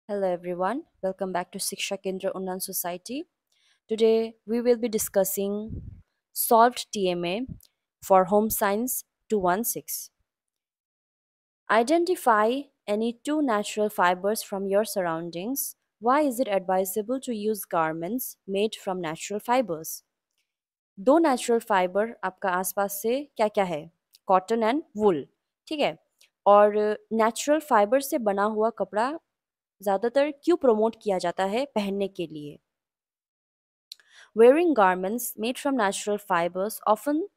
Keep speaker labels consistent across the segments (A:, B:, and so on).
A: Hello everyone, welcome back to Shiksha Kendra Unnan Society. Today we will be discussing solved TMA for Home Science 216. Identify any two natural fibers from your surroundings. Why is it advisable to use garments made from natural fibers? दो natural fibre आपका आसपास से क्या क्या है? Cotton and वुल, ठीक है। और नेचुरल फाइबर से बना हुआ कपड़ा ज़्यादातर क्यों प्रमोट किया जाता है पहनने के लिए? Wearing garments made from natural fibers often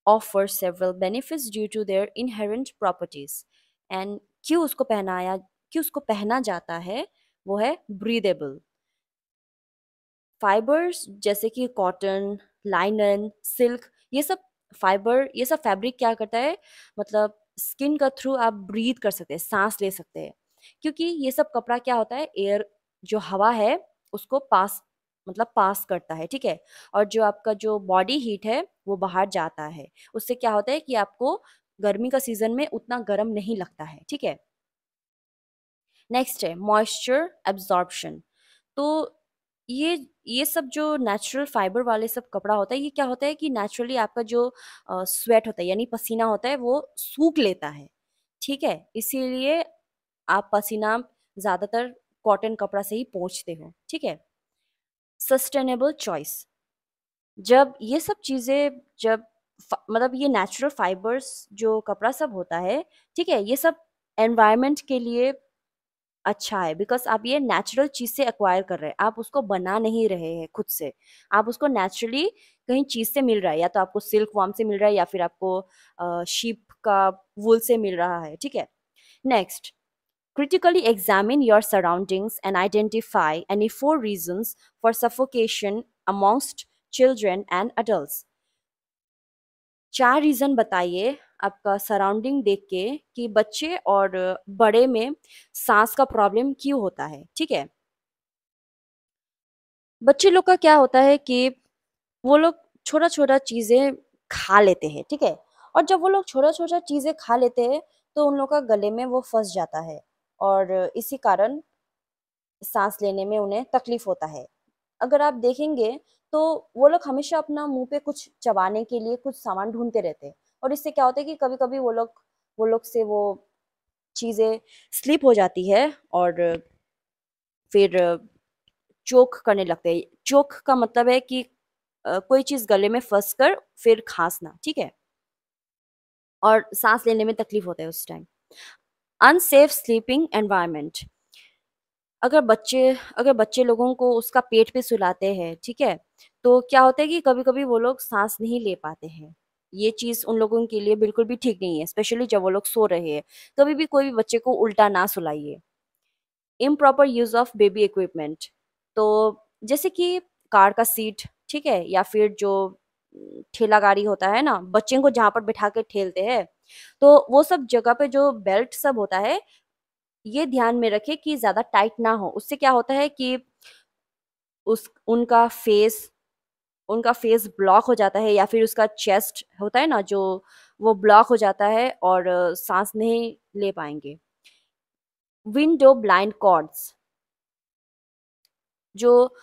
A: offer several benefits due to their inherent properties. And क्यों उसको पहना जाता है वो है ब्रीदेबल। फाइबर्स जैसे कि कॉटन, लाइनन, सिल्क, ये सब फैब्रिक क्या करता है, मतलब स्किन का थ्रू आप ब्रीथ कर सकते हैं, सांस ले सकते हैं। क्योंकि ये सब कपड़ा क्या होता है, एयर जो हवा है उसको पास करता है, ठीक है। और जो आपका जो बॉडी हीट है वो बाहर जाता है। उससे क्या होता है कि आपको गर्मी का सीजन में उतना गर्म नहीं लगता है, ठीक है। नेक्स्ट है मॉइस्चर एब्जॉर्प्शन। तो ये ये सब जो नेचुरल फाइबर वाले सब कपड़ा होता है, ये क्या होता है कि नेचुरली आपका जो स्वेट होता है यानी पसीना होता है वो सूख लेता है, ठीक है। इसीलिए आप पसीना ज़्यादातर कॉटन कपड़ा से ही पोंछते हो, ठीक है। Sustainable choice. जब ये सब चीज़ें जब मतलब ये नेचुरल फाइबर्स जो कपड़ा सब होता है, ठीक है, ये सब एनवायरनमेंट के लिए अच्छा है, बिकॉज आप ये नेचुरल चीज से एक्वायर कर रहे हैं, आप उसको बना नहीं रहे हैं खुद से। आप उसको नेचुरली कहीं चीज से मिल रहा है, या तो आपको सिल्क वॉर्म से मिल रहा है या फिर आपको शीप का वूल से मिल रहा है, ठीक है। Next, critically examine your surroundings and identify any four reasons for suffocation amongst children and adults. चार रीजन बताइए आपका सराउंडिंग देख के कि बच्चे और बड़े में सांस का प्रॉब्लम क्यों होता है, ठीक है। बच्चे लोग का क्या होता है कि वो लोग छोटा छोटा चीजें खा लेते हैं, ठीक है। और जब वो लोग छोटा छोटा चीजें खा लेते हैं तो उन लोग का गले में वो फंस जाता है, और इसी कारण सांस लेने में उन्हें तकलीफ होता है। अगर आप देखेंगे तो वो लोग हमेशा अपना मुंह पे कुछ चबाने के लिए कुछ सामान ढूंढते रहते हैं, और इससे क्या होता है कि कभी कभी वो लोग से वो चीजें स्लिप हो जाती है, और फिर चोक करने लगते हैं। चोक का मतलब है कि कोई चीज गले में फंस कर फिर खांसना, ठीक है। और सांस लेने में तकलीफ होता है उस टाइम। Unsafe sleeping environment. अगर बच्चे लोगों को उसका पेट पे सुलाते हैं, ठीक है, तो क्या होता है कि कभी कभी वो लोग सांस नहीं ले पाते हैं। ये चीज उन लोगों के लिए बिल्कुल भी ठीक नहीं है, स्पेशली जब वो लोग सो रहे हैं। कभी भी कोई भी बच्चे को उल्टा ना सुलाइए। Improper use of baby equipment. तो जैसे कि कार का सीट, ठीक है, या फिर जो ठेला गाड़ी होता है ना, बच्चे को जहाँ पर बिठा के ठेलते हैं, तो वो सब जगह पे जो बेल्ट सब होता है, ये ध्यान में रखे कि ज्यादा टाइट ना हो। उससे क्या होता है कि उस उनका फेस ब्लॉक हो जाता है, या फिर उसका चेस्ट होता है ना जो, वो ब्लॉक हो जाता है और सांस नहीं ले पाएंगे। Window blind cords. जो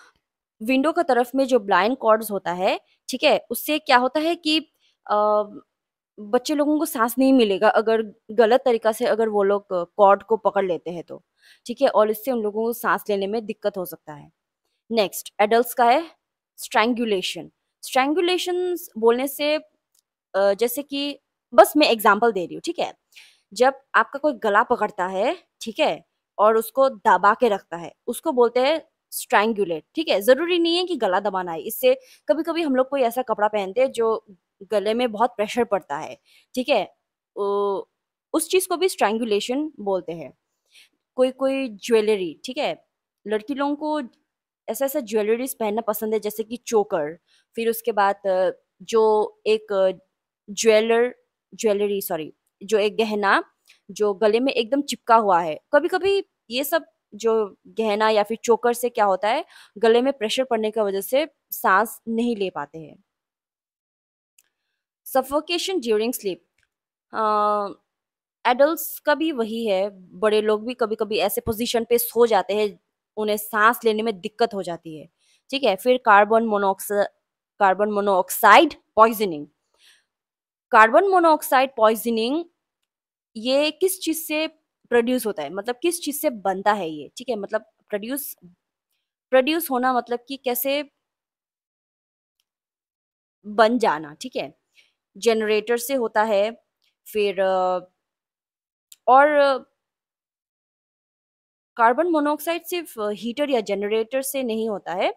A: विंडो का तरफ में जो ब्लाइंड कॉर्ड्स होता है, ठीक है, उससे क्या होता है कि अ, बच्चे लोगों को सांस नहीं मिलेगा अगर गलत तरीका से अगर वो लोग कॉर्ड को पकड़ लेते हैं तो, ठीक है, और इससे उन लोगों को सांस लेने में दिक्कत हो सकता है। नेक्स्ट एडल्ट्स का है स्ट्रैंगुलेशन। स्ट्रैंगुलेशन बोलने से जैसे कि, बस मैं एग्जांपल दे रही हूँ, ठीक है। जब आपका कोई गला पकड़ता है, ठीक है, और उसको दबा के रखता है, उसको बोलते हैं स्ट्रैंगुलेट, ठीक है। जरूरी नहीं है कि गला दबाना है इससे। कभी कभी हम लोग कोई ऐसा कपड़ा पहनते हैं जो गले में बहुत प्रेशर पड़ता है, ठीक है, उस चीज को भी स्ट्रैंगुलेशन बोलते हैं। कोई कोई ज्वेलरी, ठीक है, लड़की लोगों को ऐसा ऐसा ज्वेलरीज पहनना पसंद है, जैसे कि चोकर, फिर उसके बाद जो एक ज्वेलर ज्वेलरी सॉरी जो एक गहना जो गले में एकदम चिपका हुआ है। कभी कभी ये सब जो गहना या फिर चोकर से क्या होता है, गले में प्रेशर पड़ने की वजह से सांस नहीं ले पाते हैं। Suffocation during sleep. एडल्ट्स का भी वही है, बड़े लोग भी कभी-कभी ऐसे पोज़ीशन पे सो जाते हैं, उन्हें साँस लेने में दिक्कत हो जाती है, ठीक है? फिर carbon monoxide poisoning. Carbon monoxide poisoning ये किस चीज़ से प्रोड्यूस होता है? मतलब किस चीज़ से बनता है ये, ठीक है? मतलब प्रोड्यूस प्रोड्यूस होना मतलब कि कैसे बन जाना, ठीक है? जनरेटर से होता है, फिर और कार्बन मोनोऑक्साइड सिर्फ हीटर या जनरेटर से नहीं होता है,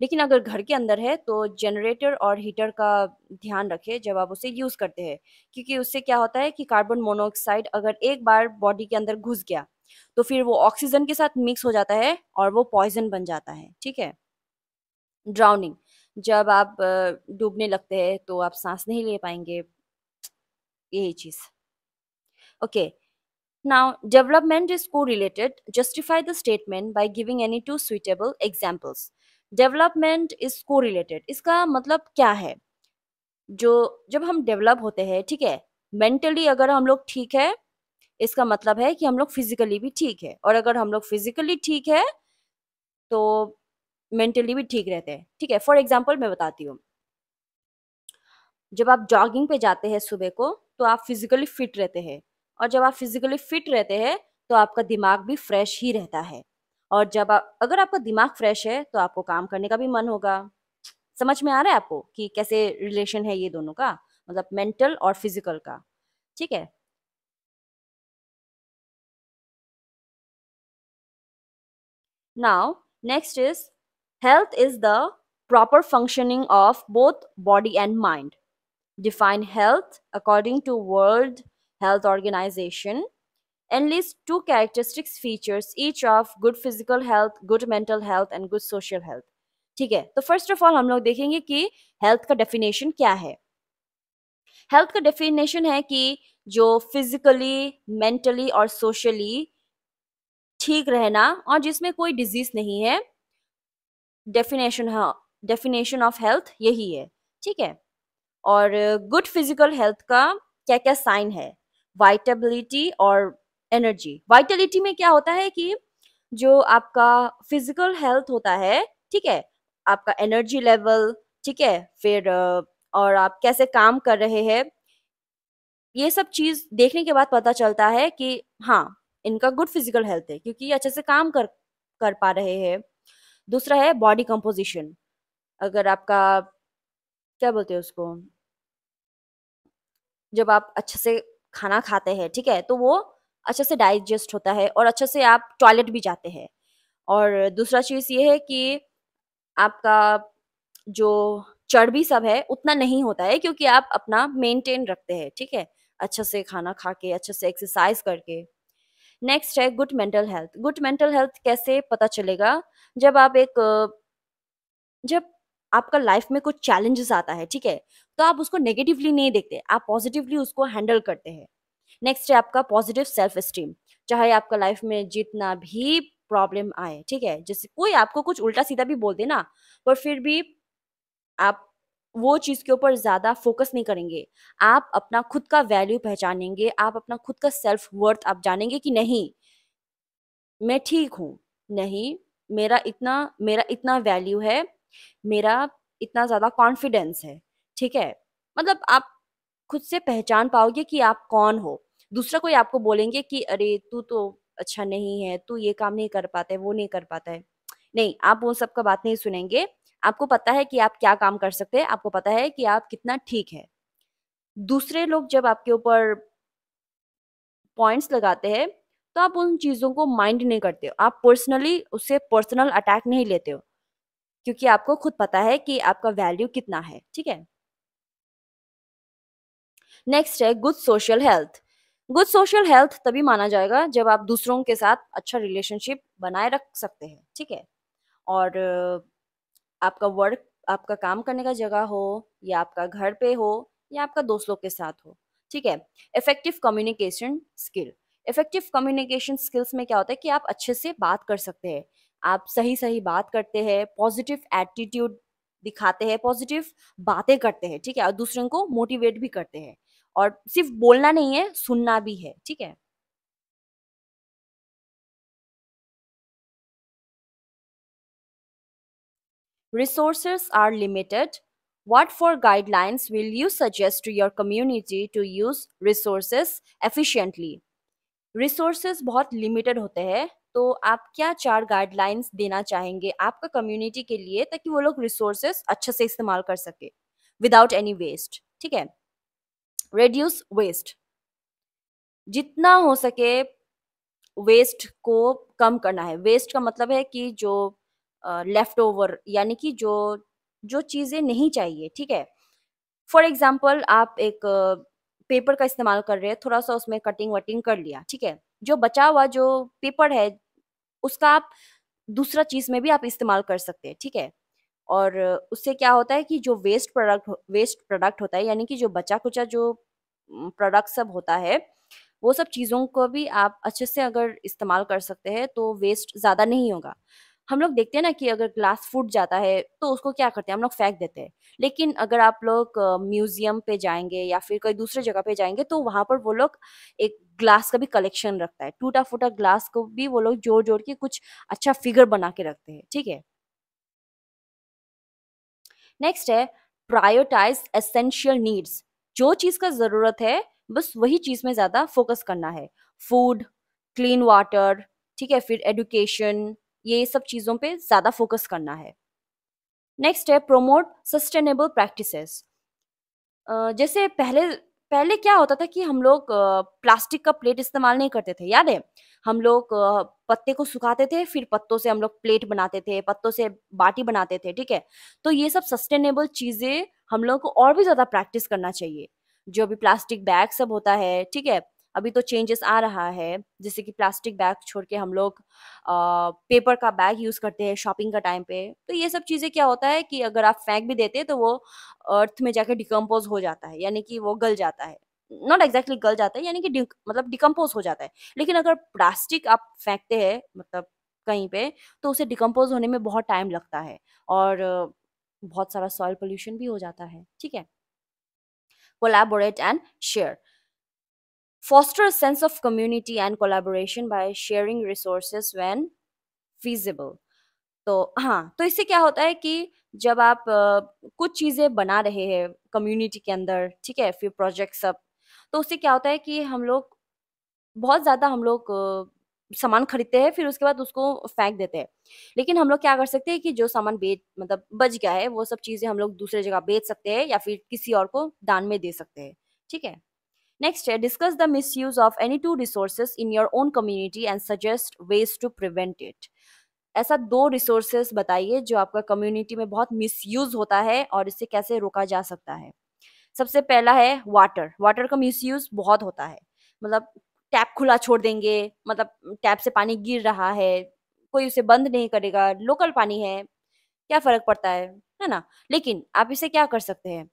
A: लेकिन अगर घर के अंदर है तो जनरेटर और हीटर का ध्यान रखें जब आप उसे यूज़ करते हैं, क्योंकि उससे क्या होता है कि कार्बन मोनोऑक्साइड अगर एक बार बॉडी के अंदर घुस गया, तो फिर वो ऑक्सीजन के साथ मिक्स हो जाता है और वो पॉइज़न बन जाता है, ठीक है? ड्राउनिंग, जब आप डूबने लगते हैं तो आप साँस नहीं ले पाएँगे, यही चीज़। Okay, now development is correlated. Justify the statement by giving any two suitable examples. Development is correlated. इसका मतलब क्या है? जो जब हम डेवलप होते हैं, ठीक है? मेंटली अगर हम लोग ठीक है, इसका मतलब है कि हम लोग फिजिकली भी ठीक है, और अगर हम लोग फिजिकली ठीक है तो मेंटली भी ठीक रहते हैं, ठीक है? फॉर एग्जांपल मैं बताती हूँ। जब आप जॉगिंग पे जाते हैं सुबह को, तो आप फिजिकली फिट रहते हैं, और जब आप फिजिकली फिट रहते हैं तो आपका दिमाग भी फ्रेश ही रहता है, और जब आप अगर आपका दिमाग फ्रेश है तो आपको काम करने का भी मन होगा। समझ में आ रहा है आपको कि कैसे रिलेशन है ये दोनों का, मतलब मेंटल और फिजिकल का, ठीक है? Now next is health is the proper functioning of both body and mind. Define health according to World Health Organization and list two characteristics features each of good physical health, good mental health and good social health. ठीक है, तो first of all हम लोग देखेंगे कि health का definition क्या है। हेल्थ का डेफिनेशन है कि जो फिजिकली, मेंटली और सोशली ठीक रहना और जिसमें कोई डिजीज नहीं है। डेफिनेशन, हाँ, डेफिनेशन ऑफ हेल्थ यही है, ठीक है? और गुड फिजिकल हेल्थ का क्या क्या साइन है? वाइटेबिलिटी और एनर्जी। वाइटेलिटी में क्या होता है कि जो आपका फिजिकल हेल्थ होता है, ठीक है, आपका एनर्जी लेवल, ठीक है, फिर और आप कैसे काम कर रहे हैं, ये सब चीज देखने के बाद पता चलता है कि हाँ, इनका गुड फिजिकल हेल्थ है क्योंकि ये अच्छे से काम कर कर पा रहे हैं। दूसरा है बॉडी कंपोजिशन। अगर आपका, क्या बोलते हैं उसको, जब आप अच्छे से खाना खाते हैं, ठीक है, तो वो अच्छे से डाइजेस्ट होता है और अच्छे से आप टॉयलेट भी जाते हैं। और दूसरा चीज़ ये है कि आपका जो चर्बी सब है उतना नहीं होता है क्योंकि आप अपना मेंटेन रखते हैं, ठीक है, अच्छे से खाना खा के, अच्छे से एक्सरसाइज करके। नेक्स्ट है good mental health. Good mental health कैसे पता चलेगा? जब आप एक जब आपका लाइफ में कुछ चैलेंजेस आता है, ठीक है, तो आप उसको नेगेटिवली नहीं देखते, आप पॉजिटिवली उसको हैंडल करते हैं। नेक्स्ट है आपका पॉजिटिव सेल्फ एस्टीम। चाहे आपका लाइफ में जितना भी प्रॉब्लम आए, ठीक है, जैसे कोई आपको कुछ उल्टा सीधा भी बोल दे ना, पर फिर भी आप वो चीज के ऊपर ज्यादा फोकस नहीं करेंगे। आप अपना खुद का वैल्यू पहचानेंगे, आप अपना खुद का सेल्फ वर्थ आप जानेंगे कि नहीं, मैं ठीक हूँ, नहीं, मेरा इतना वैल्यू है, मेरा इतना ज़्यादा कॉन्फिडेंस है, ठीक है? मतलब आप खुद से पहचान पाओगे कि आप कौन हो। दूसरा कोई आपको बोलेंगे कि अरे तू तो अच्छा नहीं है, तू ये काम नहीं कर पाता है, वो नहीं कर पाता है। नहीं, आप वो सब का बात नहीं सुनेंगे। आपको पता है कि आप क्या काम कर सकते हैं, आपको पता है कि आप कितना ठीक है। दूसरे लोग जब आपके ऊपर पॉइंट्स लगाते हैं, तो आप उन चीज़ों को माइंड नहीं करते हो। आप पर्सनली उससे पर्सनल अटैक नहीं लेते हो, क्योंकि आपको खुद पता है कि आपका वैल्यू कितना है, ठीक है? नेक्स्ट है good social health. Good social health तभी माना जाएगा जब आप दूसरों के साथ अच्छा रिलेशनशिप बनाए रख सकते हैं, ठीक है? और आपका वर्क, आपका काम करने का जगह हो, या आपका घर पे हो, या आपका दोस्त लोग के साथ हो, ठीक है? Effective communication skill. Effective communication skills में क्या होता है कि आप अच्छे से बात कर सकते हैं, आप सही सही बात करते हैं, पॉजिटिव एटीट्यूड दिखाते हैं, पॉजिटिव बातें करते हैं, ठीक है, और दूसरों को मोटिवेट भी करते हैं। और सिर्फ बोलना नहीं है, सुनना भी है, ठीक है? Resources are limited. What four guidelines will you suggest to your community to use resources efficiently? Resources बहुत लिमिटेड होते हैं, तो आप क्या 4 गाइडलाइंस देना चाहेंगे आपका कम्युनिटी के लिए ताकि वो लोग रिसोर्सेज अच्छे से इस्तेमाल कर सके विदाउट एनी वेस्ट, ठीक है? रिड्यूस वेस्ट, जितना हो सके वेस्ट को कम करना है। वेस्ट का मतलब है कि जो लेफ्ट ओवर, यानी कि जो जो चीज़ें नहीं चाहिए, ठीक है? फॉर एग्ज़ाम्पल आप एक पेपर का इस्तेमाल कर रहे हैं, थोड़ा-सा उसमें कटिंग-वटिंग कर लिया, ठीक है? जो बचा हुआ जो पेपर है, उसका आप दूसरा चीज़ में भी आप इस्तेमाल कर सकते हैं, ठीक है? और उससे क्या होता है कि जो वेस्ट प्रोडक्ट होता है, यानी कि जो बचा-कुचा जो प्रोडक्ट सब होता है, वो सब चीज़ों को भी आप अच्छे से अगर इस्तेमाल कर सकते हैं, तो वेस्ट ज़्यादा नहीं होगा। हम लोग देखते हैं ना कि अगर ग्लास फूट जाता है, तो उसको क्या करते हैं, हम लोग फेंक देते हैं। लेकिन अगर आप लोग म्यूज़ियम पे जाएँगे या फिर कोई दूसरी जगह पे जाएँगे, तो वहाँ पर वो लोग एक ग्लास का भी कलेक्शन रखता है। टूटा-फूटा ग्लास को भी वो लोग जोड़-जोड़ के कुछ अच्छा फिगर बना के रखते हैं, ठीक है? नेक्स्ट है प्रायोरिटाइज एसेंशियल नीड्स। जो चीज़ का ज़रूरत है, बस वही चीज़ में ज़्यादा फोकस करना है। फूड, क्लीन वाटर, ठीक है? फिर एजुकेशन, ये सब चीज़ों पे ज़्यादा फोकस करना है। नेक्स्ट है प्रोमोट सस्टेनेबल प्रैक्टिसेस। जैसे पहले पहले क्या होता था कि हम लोग प्लास्टिक का प्लेट इस्तेमाल नहीं करते थे, याद है? हम लोग पत्ते को सुखाते थे, फिर पत्तों से हम लोग प्लेट बनाते थे, पत्तों से बाटी बनाते थे, ठीक है? तो ये सब सस्टेनेबल चीज़ें हम लोग को और भी ज़्यादा प्रैक्टिस करना चाहिए। जो अभी प्लास्टिक बैग सब होता है, ठीक है? अभी तो चेंजेस आ रहा है, जैसे कि प्लास्टिक बैग छोड़ के हम लोग पेपर का बैग यूज़ करते हैं शॉपिंग का टाइम पे। तो ये सब चीज़ें क्या होता है कि अगर आप फेंक भी देते हैं, तो वो अर्थ में जाके डिकम्पोज़ हो जाता है, यानी कि वो गल जाता है। नॉट एक्ज़ैक्टली गल जाता है, यानी कि मतलब डिकम्पोज़ हो जाता है। लेकिन अगर प्लास्टिक आप फेंकते हैं मतलब कहीं पे, तो उसे डिकम्पोज़ होने में बहुत टाइम लगता है और बहुत सारा सॉइल पॉल्यूशन भी हो जाता है, ठीक है? Collaborate and share. Foster a sense of community and collaboration by sharing resources when feasible. तो हाँ, तो इससे क्या होता है कि जब आप कुछ चीज़ें बना रहे हैं कम्युनिटी के अंदर, ठीक है? फिर प्रोजेक्ट सब, तो उससे क्या होता है कि हम लोग बहुत ज़्यादा हम लोग सामान खरीदते हैं, फिर उसके बाद उसको फेंक देते हैं। लेकिन हम लोग क्या कर सकते हैं कि जो सामान बेच मतलब बच गया है, वो सब चीज़ें हम लोग दूसरी जगह बेच सकते हैं या फिर किसी और को दान में दे सकते हैं, ठीक है? नेक्स्ट है discuss the misuse of any two resources in your own community and suggest ways to prevent it. ऐसा 2 रिसोर्सेज बताइए जो आपका कम्युनिटी में बहुत मिसयूज होता है और इसे कैसे रोका जा सकता है। सबसे पहला है वाटर। वाटर का मिसयूज बहुत होता है। मतलब टैप खुला छोड़ देंगे, मतलब टैप से पानी गिर रहा है, कोई उसे बंद नहीं करेगा, लोकल पानी है, क्या फ़र्क पड़ता है ना? लेकिन आप इसे क्या कर सकते हैं,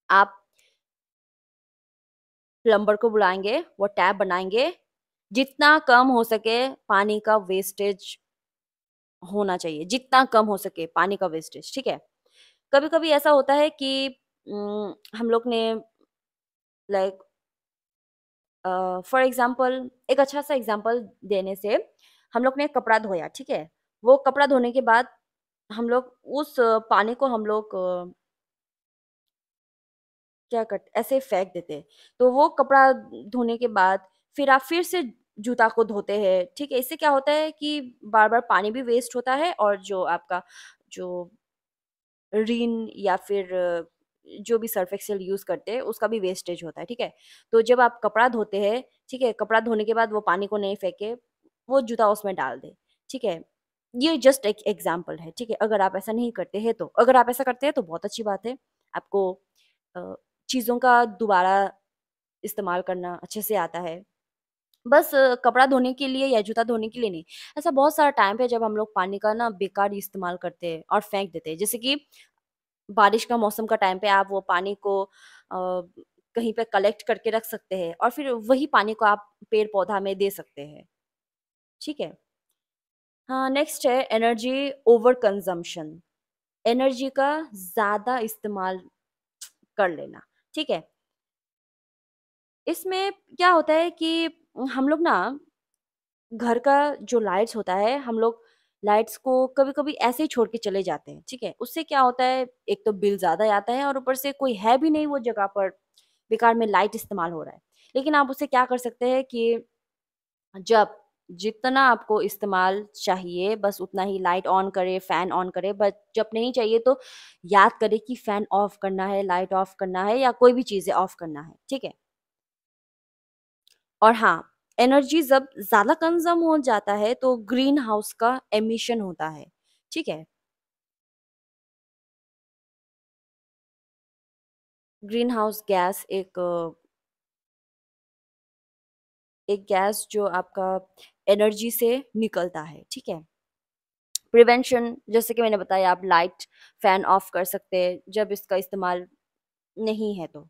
A: आप प्लम्बर को बुलाएँगे, वो टैप बनाएँगे, जितना कम हो सके पानी का वेस्टेज होना चाहिए, जितना कम हो सके पानी का वेस्टेज, ठीक है? कभी-कभी ऐसा होता है कि हम लोग ने लाइक फॉर एग्ज़ाम्पल एक अच्छा-सा एग्ज़ाम्पल देने से, हम लोग ने कपड़ा धोया, ठीक है? वो कपड़ा धोने के बाद हम लोग उस पानी को हम लोग क्या करते ऐसे फेंक देते हैं। तो वो कपड़ा धोने के बाद फिर आप फिर से जूता को धोते हैं, ठीक है? इससे क्या होता है कि बार-बार पानी भी वेस्ट होता है और जो आपका जो रिन या फिर जो भी सर्फ एक्सेल यूज़ करते हैं, उसका भी वेस्टेज होता है, ठीक है? तो जब आप कपड़ा धोते हैं, ठीक है? कपड़ा धोने के बाद वो पानी को नहीं फेंके, वो जूता उसमें डाल दें, ठीक है? ये जस्ट एक एग्ज़ाम्पल है, ठीक है? अगर आप ऐसा नहीं करते हैं तो। अगर आप ऐसा करते हैं तो बहुत अच्छी बात है। आपको अ, चीज़ों का दोबारा इस्तेमाल करना अच्छे से आता है। बस कपड़ा धोने के लिए या जूता धोने के लिए नहीं, ऐसा बहुत सारा टाइम है जब हम लोग पानी का ना बेकार इस्तेमाल करते हैं और फेंक देते हैं। जैसे कि बारिश का मौसम का टाइम पे आप वो पानी को कहीं पे कलेक्ट करके रख सकते हैं और फिर वही पानी को आप पेड़-पौधा में दे सकते हैं, ठीक है? हाँ, नेक्स्ट है एनर्जी ओवर कंज़म्पशन। एनर्जी का ज़्यादा इस्तेमाल कर लेना, ठीक है? इसमें क्या होता है कि हम लोग ना घर का जो लाइट्स होता है, हम लोग लाइट्स को कभी-कभी ऐसे ही छोड़ के चले जाते हैं, ठीक है? उससे क्या होता है, एक तो बिल ज़्यादा आता है और ऊपर से कोई है भी नहीं वो जगह पर, बेकार में लाइट इस्तेमाल हो रहा है। लेकिन आप उससे क्या कर सकते हैं कि जब जितना आपको इस्तेमाल चाहिए बस उतना ही लाइट ऑन करें, फैन ऑन करें, बट जब नहीं चाहिए तो याद करें कि फैन ऑफ करना है, लाइट ऑफ करना है या कोई भी चीज़ें ऑफ करना है, ठीक है? और हाँ, एनर्जी जब ज़्यादा कंज़्यूम हो जाता है तो ग्रीन हाउस का एमिशन होता है, ठीक है? ग्रीन हाउस गैस एक गैस जो आपका एनर्जी से निकलता है, ठीक है? प्रिवेंशन जैसे कि मैंने बताया, आप लाइट, फैन ऑफ कर सकते हैं जब इसका इस्तेमाल नहीं है तो।